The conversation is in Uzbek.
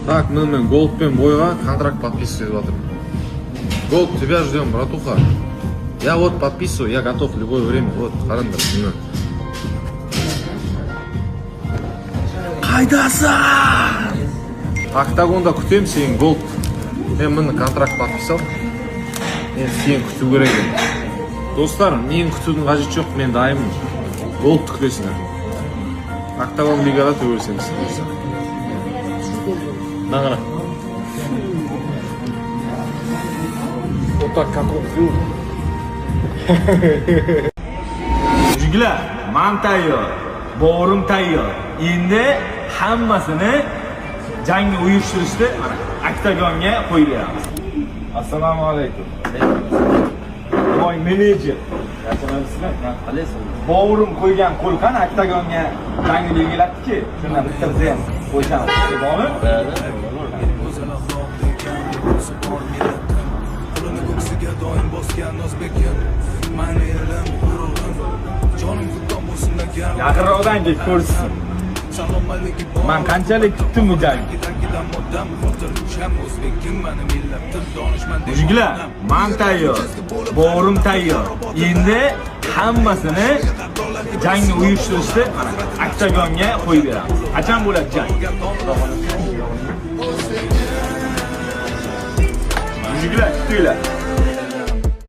Так, мен Голдпен бойға контракт подписывать жатырмын. Голд, тебя ждем, братуха. Я вот подписываю, я готов в любое время. Вот, қараңдар, мені. Қайдасың? Октагонда күтем сен, Голд. Мен мені контракт подписал. Мен сен күту керек. Достар, мен күтудің қажеті жоқ, мен дайыммын. Голд күтесіңдер. Октагон лигада төгерсеңіз. Нағара. Вот так как он сделал. Jiglar, men tayyor, borim tayyor. Endi hammasini jangni uyushtirishni mana oktagonga qo'yib beramiz. Assalomu alaykum. Voy menejer. Yaxshimisizlar? Qalaysiz? Borim qo'ygan qo'l qani oktagonga jangni belgilabdi-ki, shundan bitta ham qo'yamiz. Bormi? Yaqinroqdan kelib ko'rsin. Men qanchalik kutdim bu jangni. Jiglar, men tayyor, borim tayyor. Endi hammasini jangni uyushtirishni mana oktagonga qo'yib beramiz. Qachon bo'ladi jang? Jiglar, kutinglar.